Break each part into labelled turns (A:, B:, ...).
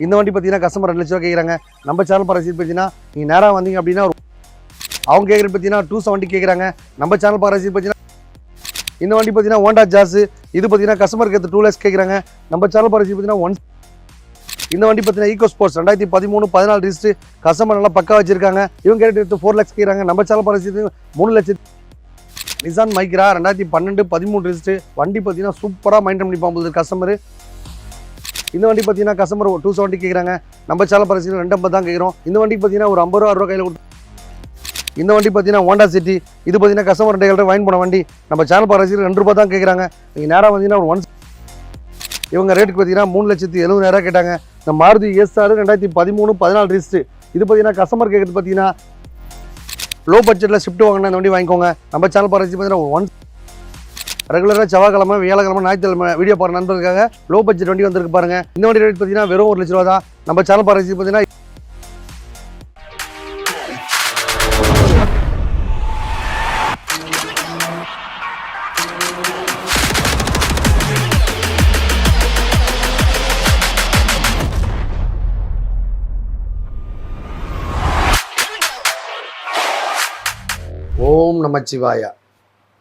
A: இந்த வண்டி பார்த்தீங்கன்னா கஸ்டமர் 2 லட்ச ரூபா கேட்குறாங்க. நம்ம சேனல் பார்க்குற பார்த்தீங்கன்னா நீங்கள் நேராக வந்தீங்க அப்படின்னா அவங்க கேட்குறது பார்த்தீங்கன்னா 270 கேட்குறாங்க. நம்ம சேனல் பார்க்குற பார்த்தீங்கன்னா இந்த வண்டி பார்த்தீங்கன்னா ஹோண்டா ஜாஸ். இது பார்த்தீங்கன்னா கஸ்டமருக்கு எடுத்து 2 lakhs கேட்குறாங்க. நம்ம சேனல் பார்க்குற பார்த்தீங்கன்னா இந்த வண்டி பார்த்தீங்கன்னா ஈகோ ஸ்போர்ட்ஸ் 2013-14 ரிஜிஸ்ட்ரு. கஸ்டமர் நல்லா பக்கா வச்சிருக்காங்க. இவங்க எடுத்து 4 lakhs கேட்குறாங்க. நம்ம சேனல் பார்க்குற 3 லட்சம். Nissan Micra 2012-13 register. வண்டி பார்த்தீங்கன்னா சூப்பராக மைண்டைன் பண்ணி போகுது கஸ்டமர். இந்த வண்டி பார்த்தீங்கன்னா கஸ்டமர் 270 கேட்குறாங்க. நம்ம சேனல் பார்க்குற 250 தான் கேட்குறோம். இந்த வண்டி பார்த்தீங்கன்னா ஒரு 50 ரூபா கையில் கொடுத்து. இந்த வண்டி பார்த்தீங்கன்னா ஹோண்டா சிட்டி. இது பார்த்தீங்கன்னா கஸ்டமர் 2 வாங்கி போன வண்டி. நம்ம சேனல் பார்க்குற 2 ரூபா தான் கேட்குறாங்க. நீங்கள் நேராக வந்தீங்கன்னா ஒரு இவங்க ரேட்டுக்கு பார்த்தீங்கன்னா 3,70,000 கேட்டாங்க. இந்த மாருதி எஸ்ஆர் 2013-14 ரிஜிஸ்ட்ரு. இது பார்த்தீங்கன்னா கஸ்டமர் கேட்குறது பார்த்தீங்கன்னா லோ பட்ஜெட்டில் ஷிஃப்ட் வாங்கினா இந்த வண்டி வாங்கிக்கோங்க. நம்ம சேனல் பார்க்குறது பார்த்தீங்கன்னா ரெகுலராக செவ்வாய்க்கிழமை, வியாழக்கிழமை, ஞாயிற்றுக்கிழமை வீடியோ பாருங்க நண்பர்களுக்காக லோ பட்ஜெட் வண்டி வந்திருக்கு பாருங்க. இந்த வண்டி ரேட் பார்த்தீங்கன்னா வெறும் 1 லட்ச ரூபா தான். நம்ம சேனல் பார்க்குறது பார்த்தீங்கன்னா ஓம் நமச்சிவாயா.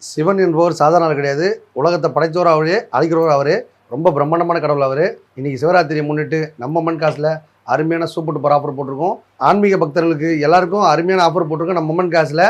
A: சிவன் என்பவர் சாதாரண ஆள் கிடையாது. உலகத்தை படைத்தவர் அவரே, அழிக்கிறவர் அவரே. ரொம்ப பிரம்மாண்டமான கடவுள் அவர். இன்றைக்கி சிவராத்திரியை முன்னிட்டு நம்ம மண் காசில் அருமையான சூப்பர் டூப்பர் ஆஃபர் போட்டிருக்கோம். ஆன்மீக பக்தர்களுக்கு எல்லாருக்கும் அருமையான ஆஃபர் போட்டிருக்கோம். நம்ம மண் காசில்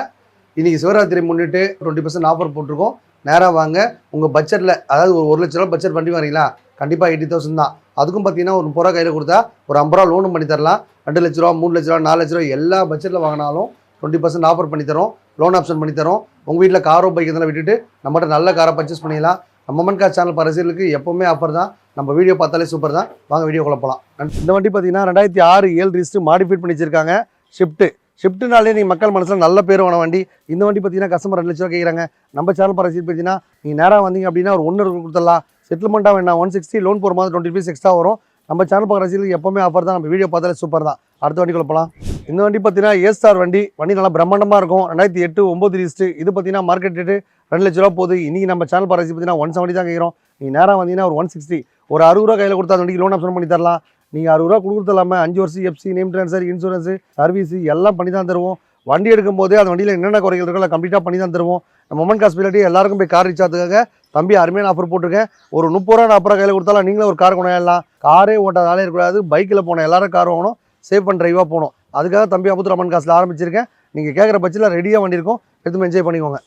A: இன்றைக்கி சிவராத்திரி முன்னிட்டு 20% ஆஃபர் போட்டிருக்கோம். நேராக வாங்க. உங்கள் பட்ஜெட்டில், அதாவது ஒரு 1 லட்ச ரூபா பட்ஜெட் வண்டி வரீங்களா, கண்டிப்பாக 80,000 தான். அதுக்கும் பார்த்தீங்கன்னா ஒரு 30 ரூபா கையில் கொடுத்தா ஒரு 50 ரூபா லோனும் பண்ணி தரலாம். 2 லட்ச ரூபா, 3 லட்ச ரூபா, 4 லட்ச ரூபா எல்லா பட்ஜெட்டில் வாங்கினாலும் 20% ஆஃபர் பண்ணி தரோம். லோன் ஆப்ஷன் பண்ணி தரோம். உங்கள் வீட்டில் காரோ பைக் இதெல்லாம் விட்டுட்டு நம்மகிட்ட நல்ல காரை பர்ச்சேஸ் பண்ணிடலாம். நம்ம மண் காசு சேனல் பரிசீலுக்கு எப்போவுமே ஆஃபர் தான். நம்ம வீடியோ பார்த்தாலே சூப்பர் தான். வாங்க வீடியோ குழப்பலாம். இந்த வண்டி பார்த்தீங்கன்னா 2006-7 ரிஜிஸ்ட்ரு மாடிஃபைட் பண்ணி வச்சிருக்காங்க. ஷிஃப்ட்டுனாலே நீங்கள் மக்கள் மனசில் நல்ல பேர் வாங்க வண்டி. இந்த வண்டி பார்த்தீங்கன்னா கஸ்டமர் 2 லட்ச ரூபா கேட்குறாங்க. நம்ம சேனல் பரிசீல் பார்த்தீங்கன்னா நீங்கள் நேராக வந்தீங்க அப்படின்னா ஒரு 1 கொடுத்துடலாம். செட்டில்மெண்ட்டாக வேணாம் 160, லோன் போகிற மாதிரி 20 rupees எக்ஸ்ட்ரா வரும். நம்ம சேனல் பார்க்குற ரசிகளுக்கு எப்போவுமே ஆஃபர் தான். நம்ம வீடியோ பார்த்தாலே சூப்பர் தான். அடுத்த வண்டி குழப்பலாம். இந்த வண்டி பார்த்தீங்கன்னா ஏஸ்டார் வண்டி நல்லா பிரம்மாண்டமாக இருக்கும். 2008-9 ரிஜிஸ்ட்ரு. இது பார்த்தீங்கன்னா மார்க்கெட் ரேட்டு 2 லட்ச ரூபா போகுது. இன்றைக்கி நம்ம சேனல் பார்க்குற பார்த்தீங்கன்னா 170 தான் கேட்குறோம். நீங்கள் நேராக வந்தீங்கன்னா ஒரு 160, ஒரு 60 ரூபா கையில் கொடுத்தா அந்த வண்டிக்கு லோன் ஆப்ஷன் பண்ணி தரலாம். நீங்கள் 60 ரூபா கொடுக்குறது இல்லாமல் 5 வருஷம் FC, name transfer, insurance, service எல்லாம் பண்ணி தான் தருவோம். வண்டி எடுக்கும் போதே அந்த வண்டியில் என்னென்ன குறைகள் இருக்கோ கம்ப்ளீட்டாக பண்ணி தான் தருவோம். நம்ம மொமெண்ட் காஸ்பிலிட்டி எல்லாருக்கும் போய் கார் ரீச் ஆகிறதுக்காக தம்பி அருமையான ஆஃபர் போட்டிருக்கேன். ஒரு 30 ரூபா 40 ரூபா கையில் கொடுத்தாலும் நீங்களே ஒரு கார் கொண்டாடலாம். காரே ஓட்டாதாலே இருக்கக்கூடாது. பைக்கில் போனோம், எல்லாரும் கார் வாங்கணும், சேஃப் அண்ட் டிரைவாக போகணும். அதுக்காக தம்பி அபுத் ரமன் காசில் ஆரம்பிச்சிருக்கேன். நீங்கள் கேட்குற பட்சத்தில் ரெடியாக வண்டி இருக்கும், எடுத்து என்ஜாய் பண்ணிக்கோங்க.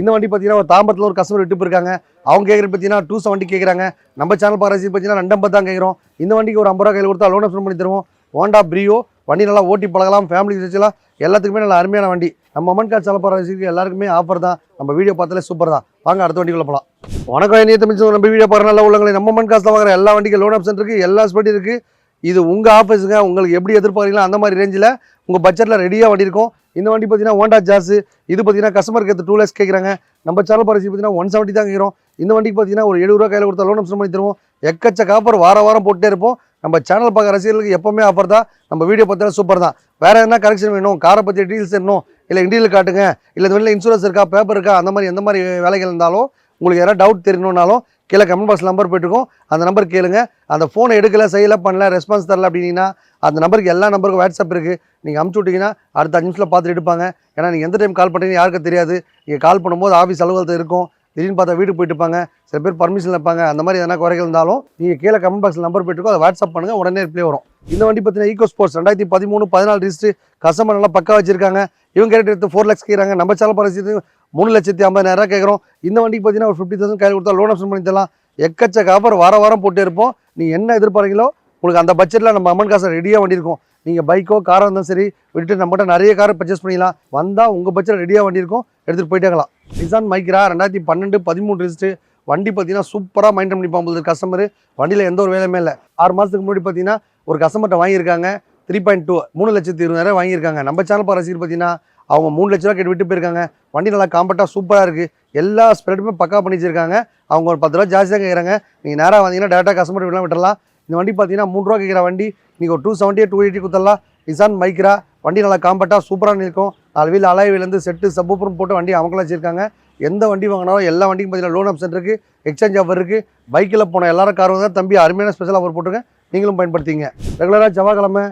A: இந்த வண்டி பார்த்தீங்கன்னா ஒரு தாம்பரத்தில் ஒரு கஸ்டமர் விட்டு போயிருக்காங்க. அவங்க கேட்குறது பார்த்தீங்கன்னா 270 கேட்குறாங்க. நம்ம சேனல் பார்க்குற பார்த்தீங்கன்னா 250 தான் கேட்குறோம். இந்த வண்டிக்கு ஒரு 50 ரூபா கையில் கொடுத்தா லோன் ஆப்ஷன் பண்ணி தருவோம். ஹோண்டா பிரியோ வண்டி நல்லா ஓட்டி பழகலாம், ஃபேமிலி வச்சுலாம், எல்லாத்துக்குமே நல்ல அருமையான வண்டி. நம்ம மொமெண்ட் காசு சேனல் பார்க்குற எல்லாருக்குமே ஆஃபர் தான். நம்ம வீடியோ பார்த்தாலே சூப்பர் தான். வாங்க அடுத்த வண்டிக்குள்ள போகலாம். வணக்கம், இனிய தமிழ் நம்ம வீடியோ பார்க்குற நல்ல உள்ளவங்களை. நம்ம மொமெண்ட் காசில் வாங்குற எல்லா வண்டிக்கும் லோன் ஆப்ஷன் இருக்குது, எல்லா ஸ்பெட்டி இருக்குது. இது உங்கள் ஆஃபீஸுங்க. உங்களுக்கு எப்படி எதிர்பார்க்குறீங்களோ அந்த மாதிரி ரேஞ்சில் உங்கள் பட்ஜெட்டில் ரெடியாக வண்டி இருக்கும். இந்த வண்டி பார்த்தீங்கன்னா ஹோண்டா ஜாஸ். இது பார்த்தீங்கன்னா கஸ்டமருக்கு எடுத்து 2 lakhs கேட்குறாங்க. நம்ம சேனல் பார்க்குற பார்த்தீங்கன்னா 170 தான் கேட்குறோம். இந்த வண்டிக்கு பார்த்தீங்கன்னா ஒரு 70 ரூபா கையில் கொடுத்தா லோன் ஆப்ஷன் பண்ணி தருவோம். எக்கச்சக்க ஆஃபர் வாரம் போட்டே இருப்போம். நம்ம சேனல் பார்க்குற ரசிகர்களுக்கு எப்போவுமே ஆஃபர் தான். நம்ம வீடியோ பார்த்தாலும் சூப்பர் தான். வேறு என்ன கரெக்ஷன் வேணும், காரை பற்றி டீல்ஸ் வேணும், இல்லை இண்டியல் காட்டுங்க, இல்லை இந்த வண்டியில் இன்சூரன்ஸ் இருக்கா, பேப்பர் இருக்கா, அந்த மாதிரி எந்த மாதிரி வேலைகள் இருந்தாலும் உங்களுக்கு யாராவது டவுட் தெரியணுன்னாலும் கீழே கமெண்ட் பாக்ஸ் நம்பர் போயிட்டுருக்கோம். அந்த நம்பர் கேளுங்க. அந்த ஃபோனை எடுக்கலை, செய்யலை, பண்ணல, ரெஸ்பான்ஸ் தரல அப்படின்னா அந்த நம்பருக்கு எல்லா நம்பருக்கும் வாட்ஸ்அப் இருக்குது. நீங்கள் அமுச்சு விட்டிங்கன்னா அடுத்த 5 நிமிஷத்தில் பார்த்துட்டு எடுப்பாங்க. ஏன்னா நீங்கள் எந்த டைம் கால் பண்ணுறீங்க யாருக்கும் தெரியாது. நீங்கள் கால் பண்ணும்போது ஆஃபீஸ் அலுவலகத்தில் இருக்கும், திடீர்னு பார்த்தா வீட்டுக்கு போயிட்டு இருப்பாங்க, சில பேர் பர்மிஷன் வைப்பாங்க. அந்த மாதிரி எதனா குறைகள் இருந்தாலும் நீங்கள் கீழே கமெண்ட் பாக்ஸில் நம்பர் போயிட்டுருக்கோம், அதை வாட்ஸ்அப் பண்ணுங்கள், உடனே ரிப்ளை வரும். இந்த வண்டி பார்த்தீங்கன்னா ஈகோ ஸ்போர்ட்ஸ் 2013-14 ரிஜிஸ்ட்ரு. கஸ்டமர் நல்லா பக்கா வச்சிருக்காங்க. இவங்க கேட்டு எடுத்து 4 lakhs கேட்குறாங்க. நம்ம சேனல் பார்த்து 3,50,000 கேட்குறோம். இந்த வண்டிக்கு பார்த்தீங்கன்னா ஒரு 50,000 கையில் கொடுத்தா லோன் ஆப்ஷன் பண்ணி தரலாம். எக்கச்சக்க ஆஃபர் வாரம் போட்டே இருப்போம். நீங்கள் என்ன எதிர்பார்க்கீங்களோ உங்களுக்கு அந்த பட்ஜெட்டில் நம்ம அமௌண்ட் காசை ரெடியாக வண்டி இருக்கும். நீங்கள் பைக்கோ காரோ இருந்தாலும் சரி விட்டுட்டு நம்மகிட்ட நிறைய காரை பர்ச்சேஸ் பண்ணிக்கலாம். வந்தால் உங்கள் பட்ஜெட் ரெடியாக வண்டி இருக்கும், எடுத்துகிட்டு போயிட்டாங்களாம். Nissan Micra 2012-13 register. வண்டி பார்த்தீங்கன்னா சூப்பராக மைண்டன் பண்ணி போகும்போது கஸ்டமர். வண்டியில் எந்த ஒரு வேலையுமே இல்லை. 6 மாதத்துக்கு முன்னாடி பார்த்தீங்கன்னா ஒரு கஸ்டமர்கிட்ட வாங்கியிருக்காங்க 3.2 3,20,000 வாங்கியிருக்காங்க. நம்ம சேனல் பார்க்குற பார்த்தீங்கன்னா அவங்க 3 லட்ச ரூபா கேட்டு விட்டு போயிருக்காங்க. வண்டி நல்லா காம்பேக்டாக சூப்பராக இருக்குது. எல்லா ஸ்ப்ரெட்டுமே பக்கா பண்ணி வச்சிருக்காங்க. அவங்க ஒரு 10 ரூபா ஜாஸ்தி தான் கேட்குறாங்க. நீங்கள் நேராக வந்தீங்கன்னா டேரெக்டாக கஸ்டமர் வீடெலாம் விட்டுடலாம். இந்த வண்டி பார்த்தீங்கன்னா 3 ரூபா கேட்குற வண்டி நீங்கள் ஒரு 270 280 கொடுத்துடலாம். நிசான் மைக்ரா வண்டி நல்லா காம்பேக்டாக சூப்பராக இருக்கும். 4 வீல் அலாய் வீலேருந்து செட்டு சப்பூப்பரும் போட்டு வண்டி அவங்களாம் வச்சிருக்காங்க. எந்த வண்டி வாங்கினாலும் எல்லா வண்டிக்கும் பார்த்தீங்கன்னா லோன் ஆப்ஷன் இருக்குது, எக்ஸ்சேஞ்ச் ஆஃபர் இருக்குது. பைக்கில் போன எல்லாரும் கார் வந்து தம்பி அருமையான ஸ்பெஷல் ஆஃபர் போட்டுருக்கேன். நீங்களும் பயன்படுத்திங்க. ரெகுலராக செவ்வாய்க்கிழமை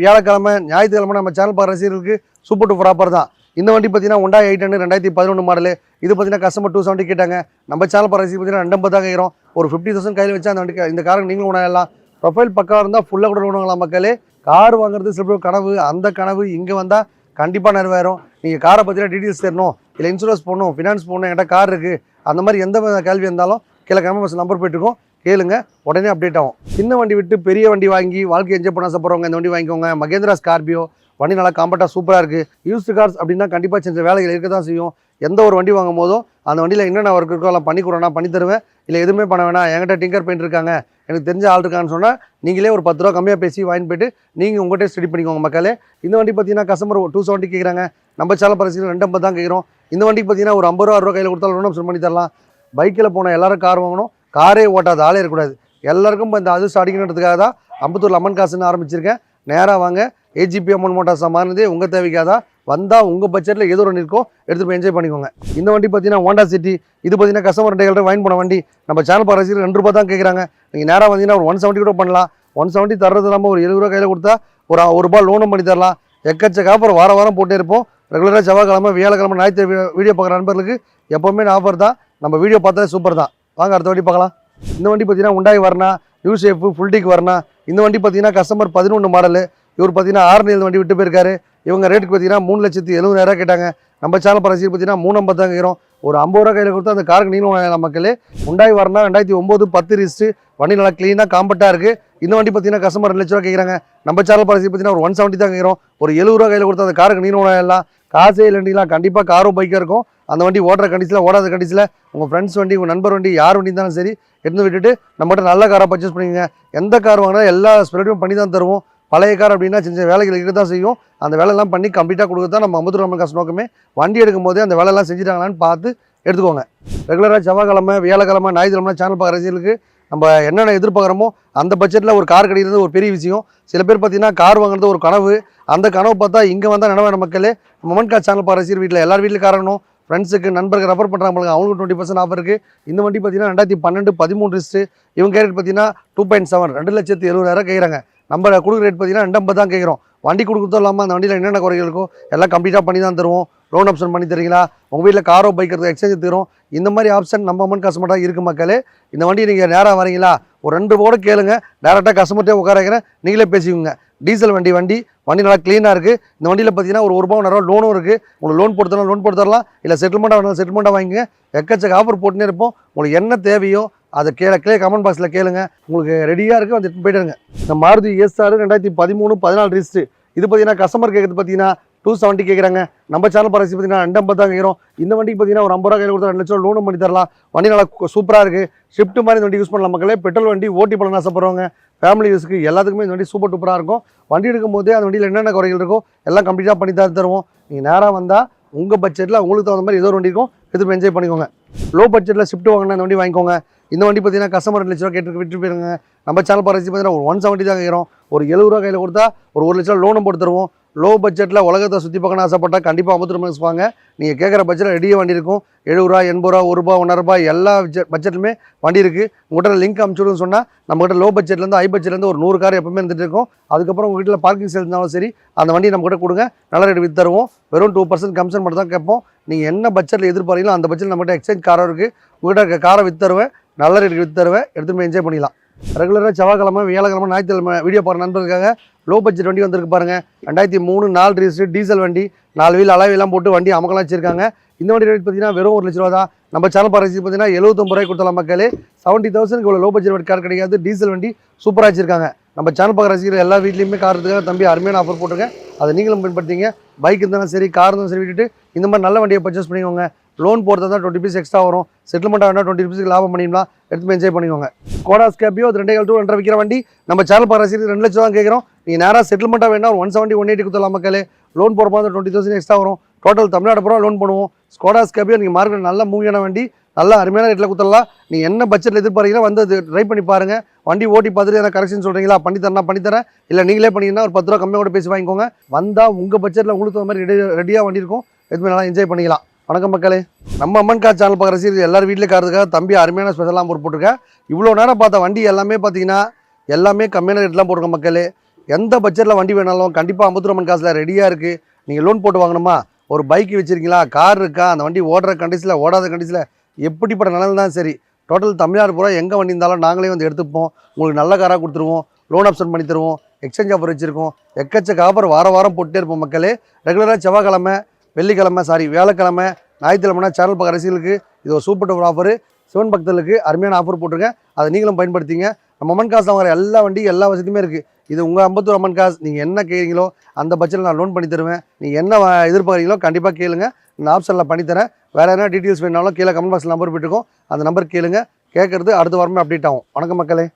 A: வியாழக்கிழமை ஞாயிற்றுக்கிழமை நம்ம சேனல் பார்க்குற ரசிகர்களுக்கு சூப்பர் டூப்பர் ஆஃபர் தான். இந்த வண்டி பார்த்தீங்கன்னா Honda 800 2011 மாடல். இது பார்த்தீங்கன்னா கஸ்டமர் 270 கேட்டாங்க. நம்ம சேனல் பார்க்குற ரசிகர் பார்த்தீங்கன்னா 250 கேட்குறோம். ஒரு 50,000 கையில் வச்சு அந்த வண்டி இந்த காருக்கு நீங்களும் உணரலாம். ப்ரொஃபைல் பக்காவாக இருந்தால் ஃபுல்லாக கூட உணவலாம் மக்களே. கார் வாங்குறது சில பேர் கனவு, அந்த கனவு இங்கே வந்தால் கண்டிப்பாக நிறைவேறும். நீங்கள் காரை பற்றின டீட்டெயில்ஸ் தரணும், இல்லை இன்சூரன்ஸ் போடணும், ஃபினான்ஸ் போடணும், என்கிட்ட கார் இருக்குது, அந்த மாதிரி எந்த கேள்வி இருந்தாலும் கீழே கமெண்ட் நம்பர் போயிட்டுருக்கோம், கேளுங்க, உடனே அப்டேட் ஆகும். சின்ன வண்டி விட்டு பெரிய வண்டி வாங்கி வாழ்க்கை என்ஜாய் பண்ண ஆசைப்படுறவங்க இந்த வண்டி வாங்கிக்கோங்க. மகேந்திரா ஸ்கார்பியோ வண்டி நல்லா காம்பேக்டாக சூப்பராக இருக்குது. யூஸ்டு கார்ஸ் அப்படின்னா கண்டிப்பாக சின்ன வேலைகள் இருக்க தான் செய்யும். எந்த ஒரு வண்டி வாங்கும் போதும் அந்த வண்டியில் என்னென்ன ஒர்க் இருக்கோ எல்லாம் பண்ணி கொடுறேன்னா பண்ணி தருவேன். இல்லை எதுவுமே பண்ண வேணாம், என்கிட்ட டிங்கர் பெயிண்ட் இருக்காங்க, எனக்கு தெரிஞ்ச ஆள் இருக்கான்னு சொன்னால் நீங்களே ஒரு 10 ரூபா கம்மியாக பேசி வாங்கி போய்ட்டு நீங்கள் உங்கள்கிட்ட ஸ்டடி பண்ணிக்கோங்க மக்களே. இந்த வண்டி பார்த்தீங்கன்னா கஸ்டமர் 270 கேட்குறாங்க. நம்ம சேனல் பரிசு 250 தான் கேட்குறோம். இந்த வண்டிக்கு பார்த்தீங்கன்னா ஒரு 50 ரூபா 60 ரூபா கையில் கொடுத்தாலும் லோன் ஆப்ஷன் பண்ணி தரலாம். பைக்கில் போனால் எல்லாரும் கார் வாங்கணும், காரே ஓட்டாத ஆளே இருக்கக்கூடாது. எல்லாருக்கும் இந்த அதிர்ஷ்டம் அடிக்கணுன்றதுக்காக தான் அம்பத்தூர் லெமன் காசுன்னு ஆரம்பிச்சிருக்கேன். நேராக வாங்க, ஏஜிபி அம்மன் மோட்டார்ஸ் மாறினதே உங்கள் தேவைக்காக வந்தால் உங்கள் பட்ஜெட்டில் ஏதோ ஒன்று இருக்கோ எடுத்துகிட்டு போய் என்ஜாய் பண்ணிக்கோங்க. இந்த வண்டி பார்த்தீங்கன்னா Honda City. இது பார்த்தீங்கன்னா கஸ்டமர் 2 வாங்கி போன வண்டி. நம்ம சேனல் பார்க்குற ரசிகர்கள் 2 ரூபா தான் கேட்குறாங்க. நீங்கள் நேராக வந்தீங்கன்னா ஒரு 170 கூட பண்ணலாம். 170 தர்றது இல்லாமல் ஒரு 70 ரூபா கையில் கொடுத்தா ஒரு ரூபா லோனும் பண்ணி தரலாம். எக்கச்சக்க ஆஃபர் வாரம் போட்டே இருப்போம். ரெகுலராக செவ்வாய்க்கிழமை வியாழக்கிழமை ஞாயிற்று வீடியோ பார்க்குற நண்பர்களுக்கு எப்போவுமே ஆஃபர் தான். நம்ம வீடியோ பார்த்தாலே சூப்பர் தான். வாங்க அடுத்த வண்டி பார்க்கலாம். இந்த வண்டி பார்த்தீங்கன்னா Hyundai Verna new shape full tick Verna. இந்த வண்டி பார்த்தீங்கன்னா கஸ்டமர் 11 மாடல். இவர் பார்த்தீங்கன்னா 6 வண்டி விட்டு போயிருக்காரு. இவங்க ரேட்டுக்கு பார்த்தீங்கன்னா 3,70,000 கேட்டாங்க. நம்ம சேனல் பரிசு பார்த்தீங்கன்னா 350 தான் கேட்குறோம். ஒரு 50 ரூபா கையில் கொடுத்தா அந்த காருக்கு நீங்களும் மக்களே. Hyundai Verna 2009 10 wrist. வண்டி நல்லா க்ளீனாக காம்பேக்டாக இருக்குது. இந்த வண்டி பார்த்தீங்கன்னா கஸ்டமர் 2 லட்ச ரூபா கேட்குறாங்க. நம்ம சேனல் பரிசு பார்த்தீங்கன்னா ஒரு 170 தான் கேட்குறோம். ஒரு 70 ரூபா கையில் கொடுத்தா அந்த காருக்கு நீங்களும் எல்லாம் காசே இல்லைங்களா, கண்டிப்பாக காரோ பைக்காக இருக்கும். அந்த வண்டி ஓடுற கண்டிஷனில் ஓடாத கண்டிஷனில் உங்கள் ஃப்ரெண்ட்ஸ் வண்டி, உங்கள் நண்பர் வண்டி, யார் வண்டி இருந்தாலும் சரி எடுத்து விட்டுட்டு நம்மகிட்ட நல்ல காராக பர்ச்சேஸ் பண்ணிக்கங்க. எந்த கார் வாங்கினா எல்லா ஸ்பெரிட்டும் பண்ணி தான் தருவோம். பழைய கார் அப்படின்னா சின்ன வேலைகள் இருக்க தான் செய்யும். அந்த வேலையெல்லாம் பண்ணி கம்ப்ளீட்டாக கொடுக்க தான் நம்ம அம்பத்தூர் லெமன் காசு நோக்கமே. வண்டி எடுக்கும் போதே அந்த வேலையெல்லாம் செஞ்சுட்டாங்களான்னு பார்த்து எடுத்துக்கோங்க. ரெகுலராக செவ்வாய்க்கிழமை வியாழக்கிழமை ஞாயிற்றுக்கிழமை சேனல் பார்க்குற ரசிகர்களுக்கு நம்ம என்னென்ன எதிர்பார்க்குறோமோ அந்த பட்ஜெட்டில் ஒரு கார் கிடைக்கிறது ஒரு பெரிய விஷயம். சில பேர் பார்த்தீங்கன்னா கார் வாங்குறது ஒரு கனவு. அந்த கனவு பார்த்தா இங்கே வந்தால் நினைவான மக்களே. மொமன் கார் சேனல் பார்க்குற ரசிகர் வீட்டில் எல்லார் வீட்டில் காரணம் ஃப்ரெண்ட்ஸுக்கு நண்பருக்கு ரெஃபர் பண்ணுறாங்க, அவங்களுக்கு 20% ஆஃபர் இருக்குது. இந்த வண்டி பார்த்தீங்கன்னா 2012 13 ரிஸ்ட்டு. இவங்க ரேட் பார்த்தீங்கன்னா 2.7 2,70,000 கேட்குறாங்க. நம்ம கொடுக்குற ரேட் பார்த்தீங்கன்னா 250 தான் கேட்குறோம். வண்டி கொடுக்குறதும் இல்லாமல் அந்த வண்டியில் என்னென்ன குறைகள் இருக்கோ எல்லாம் கம்ப்ளீட்டாக பண்ணி தான் தருவோம். லோன் ஆப்ஷன் பண்ணி தரீங்களா, உங்கள் வீட்டில் காரோ பைக் இருக்குது எக்ஸ்சேஞ்ச் தரும். இந்த மாதிரி ஆப்ஷன் நம்ம அம்மன் கஸ்டமர்ட்டாக இருக்குது மக்களே. இந்த வண்டி நீங்கள் நேராக வரீங்களா, ஒரு 2 போட கேளுங்க, டேரெக்டாக கஸ்டமர்ட்டே உட்கார வைக்கிறேன், நீங்களே பேசிக்கோங்க. டீசல் வண்டி வண்டி நல்லா க்ளீனாக இருக்குது. இந்த வண்டியில் பார்த்தீங்கன்னா ஒரு ரூபா 1 லோனும் இருக்குது. உங்களுக்கு லோன் போட்டு தரலாம், லோன் போட்டு தரலாம். இல்லை செட்டில்மெண்ட்டாக வேணாலும் செட்டில்மெண்ட்டாக வாங்கிங்க. எக்கச்சக்க ஆஃபர் போட்டுனே இருப்போம். உங்களுக்கு என்ன தேவையோ அதை கீழே கமெண்ட் பாக்ஸில் கேளுங்க. உங்களுக்கு ரெடியாக இருக்குது, வந்து எடுத்து போய்ட்டுருங்க. இந்த மாருதி SR 2013 14 ரிஸ்ட்டு. இது பார்த்தீங்கன்னா கஸ்டமர் கேட்குறது பார்த்தீங்கன்னா 270 கேட்குறாங்க. நம்ம சேனல் பரிசு பார்த்தீங்கன்னா 250 தான் கேட்குறோம். இந்த வண்டிக்கு பார்த்தீங்கன்னா ஒரு 50 ரூபா கையில் கொடுத்தா 2 லட்சம் லோனும் பண்ணி தரலாம். வண்டி நல்லா சூப்பராக இருக்குது. ஷிஃப்ட் மாதிரி இந்த வண்டி யூஸ் பண்ணலாம் மக்களே. பெட்ரோல் வண்டி ஓட்டி பண்ண ஆசைப்படுறவங்க, ஃபேமிலி யூஸ்க்கு எல்லாத்துக்குமே இந்த வண்டி சூப்பர் டூப்பராக இருக்கும். வண்டி எடுக்கும் போதே அந்த வண்டியில் என்னென்ன குறைகள் இருக்கோ எல்லாம் கம்ப்ளீட்டாக பண்ணி தருவோம். நீங்கள் நேராக வந்தால் உங்கள் பட்ஜெட்டில் உங்களுக்கு தகுந்த மாதிரி ஏதோ ஒரு வண்டி இருக்கும், எடுத்து என்ஜாய் பண்ணிக்கோங்க. லோ பட்ஜெட்டில் ஷிஃப்ட் வாங்கினா இந்த வண்டி வாங்கிக்கோங்க. இந்த வண்டி பார்த்தீங்கன்னா கஸ்டமர் 2 லட்ச ரூபா கேட்டு விட்டு போயிருங்க. நம்ம சேனல் பரிசு பார்த்தீங்கன்னா ஒரு 170 தான் கேட்குறோம். ஒரு 70 ரூபா கையில் கொடுத்தா ஒரு 1 லட்சம் லோனும் போட்டு தருவோம். லோ பட்ஜெட்டில் உலகத்தை சுற்றி பார்க்கணும்னு ஆசைப்பட்டால் கண்டிப்பாக அம்பத்தூர் லெமன் வாங்க. நீங்கள் கேட்குற பட்ஜெட்டில் ரெடியாக வண்டி இருக்கும். 70 ரூபா 80 ரூபா 1 ரூபா 1.5 ரூபா எல்லா பட்ஜெட்லுமே வண்டி இருக்குது. உங்கள்கிட்ட லிங்க் அனுப்பிச்சுடுன்னு சொன்னால் நம்மகிட்ட லோ பட்ஜெட்லேருந்து ஹை பட்ஜெட்லேருந்து ஒரு 100 கார் எப்பவுமே இருந்துட்டு இருக்கும். அதுக்கப்புறம் உங்கள் வீட்டில் பார்க்கிங் சேல் இருந்தாலும் சரி அந்த வண்டி நம்மகிட்ட கொடுங்க, நல்ல ரேட் விற்று தருவோம். வெறும் 2% கமிஷன் மட்டும் தான் கேட்போம். நீங்கள் என்ன பட்ஜெட்டில் எதிர்பார்க்கீங்களோ அந்த பட்ஜெட்டில் நம்மகிட்ட எக்ஸ்சேஞ்ச் காரம் இருக்குது. உங்கள்கிட்ட காரை விற்று தருவேன், நல்ல ரேட்டுக்கு விற்று தருவேன், எடுத்துகிட்டு போய் என்ஜாய் பண்ணிக்கலாம். ரெகுலராக செவ்வாய்க்கிழமை வியாழக்கிழமை ஞாயிற்றுக்கிழமை வீடியோ பார்க்குற நண்பர்களுக்காக லோ பட்ஜெட் வண்டி வந்திருக்கு பாருங்கள். 2003 4 ரிஜிஸ்ட்ரு டீசல் வண்டி, 4 வீல் அலாவெல்லாம் போட்டு வண்டி அமக்கலாம் வச்சிருக்காங்க. இந்த வண்டி ரேட் பார்த்தீங்கன்னா வெறும் 1 லட்ச ரூபா தான். நம்ம சேனல் பரிசு பார்த்தீங்கன்னா 79 ரூபாய் கொடுத்தலாம் மக்களே. 70,000 இவ்வளோ லோ பட்ஜெட் கார் கிடைக்காது. டீசல் வண்டி சூப்பராக வச்சிருக்காங்க. நம்ம சேனல் பார்க்குற ரசிகர்கள் எல்லா வீட்லேயுமே கார் இருக்காங்க. தம்பி அருமையான ஆஃபர் போட்டிருக்கேன், அதை நீங்களும் பயன்படுத்திங்க. பைக் இருந்தாலும் சரி, கார் இருந்தாலும் சரி விட்டுட்டு இந்த மாதிரி நல்ல வண்டியை பர்ச்சேஸ் பண்ணிக்கோங்க. லோன் போடுறதா தான் 20 rupees எக்ஸ்ட்ரா வரும். செட்டில்மெண்ட்டாக வேணால் 20 rupees லாபம் பண்ணிடலாம், எடுத்து என்ஜாய் பண்ணிக்கோங்க. ஸ்கோடா ஸ்கார்பியோ 2.2 விற்கிற வண்டி. நம்ம சேனல் பார்க்குற ரசிகர்கள் 2 லட்சம் தான் கேட்குறோம். நீங்கள் நேராக செட்டில்மெண்ட்டாக வேணால் 170 180 கொடுத்துடலாம் மக்களே. லோன் போடுறப்போ 20,000 எக்ஸ்ட்ரா வரும். டோட்டல் தமிழ்நாடு பூரா லோன் பண்ணுவோம். ஸ்கோடா ஸ்கார்பியோ நீங்கள் மார்க்கெட் நல்ல மூவியான வண்டி, நல்ல அருமையான ரேட்டில் கொடுத்துடலாம். நீங்கள் என்ன பட்ஜெட்டில் எதிர்பார்க்கீங்களோ வந்து அது ட்ரை பண்ணி பாருங்கள். வண்டி ஓட்டி பார்த்துட்டு எதாவது கரெக்ஷன் சொல்கிறீங்களா, பண்ணித்தரேன். இல்லை நீங்களே பண்ணிங்கன்னா ஒரு 10 ரூபா கம்மியாக கூட பேசி வாங்கிக்கோங்க. வந்தால் உங்கள் பட்ஜெட்டில் உங்களுக்கு தகுந்த மாதிரி ரெடியாக வண்டி இருக்கும், எதுவுமே நல்லா என்ஜாய் பண்ணிக்கலாம். வணக்கம் மக்களே. நம்ம அம்மன் கார் சேனல் பார்க்குற ரசிகர்கள் எல்லாரும் வீட்டில் காரதுக்காக தம்பி அருமையான ஸ்பெஷலாக போட்டிருக்கேன். இவ்வளோ நேரம் பார்த்த வண்டி எல்லாமே பார்த்தீங்கன்னா எல்லாமே கம்மியான ரேட்லாம் போட்டிருக்கோம் மக்களே. எந்த பட்ஜெட்டில் வண்டி வேணாலும் கண்டிப்பாக அம்பத்தூர் அம்மன் காசில் ரெடியாக இருக்குது. நீங்கள் லோன் போட்டு வாங்கணுமா, ஒரு பைக் வச்சுருக்கீங்களா, கார் இருக்கா, அந்த வண்டி ஓடுற கண்டிஷனில் ஓடாத கண்டிஷனில் எப்படிப்பட்ட நிலம் தான் சரி, டோட்டல் தமிழ்நாடு பூரா எங்கே வண்டி இருந்தாலும் நாங்களே வந்து எடுத்துப்போம். உங்களுக்கு நல்ல காராக கொடுத்துருவோம், லோன் ஆப்ஷன் பண்ணி தருவோம், எக்ஸ்சேஞ்ச் ஆஃபர் வச்சுருக்கோம். எக்கச்சக்க ஆஃபர் வாரம் போட்டே இருப்போம் மக்களே. ரெகுலராக செவ்வாய்க்கிழமை, வெள்ளிக்கிழமை, ஞாயிற்றுக்கிழமை, ஞாயிற்றுக்கிழமைனா சேனல் பார்க்க ரசிகர்களுக்கு இது ஒரு சூப்பர் ஆஃபர். சிவன் பக்தர்களுக்கு அருமையான ஆஃபர் போட்டிருக்கேன், அதை நீங்களும் பயன்படுத்திங்க. நம்ம அம்மன் காசில் வாங்குற எல்லா வண்டி எல்லா வசதியுமே இருக்குது. இது உங்கள் அம்பத்தூர் அம்மன் காசு. நீங்கள் என்ன கேட்குறீங்களோ அந்த பட்ஜெட்டில் நான் லோன் பண்ணி தருவேன். நீங்கள் என்ன எதிர்பார்க்குறீங்களோ கண்டிப்பாக கேளுங்க, நான் ஆப்ஷனில் பண்ணித்தரேன். வேறு என்ன டீட்டெயில்ஸ் வேணாலும் கீழே கமெண்ட் பாக்ஸில் நம்பர் போயிட்டுருக்கோம், அந்த நம்பர் கேளுங்க. கேட்குறது அடுத்த வாரமே அப்டேட் ஆகும். வணக்கம் மக்களே.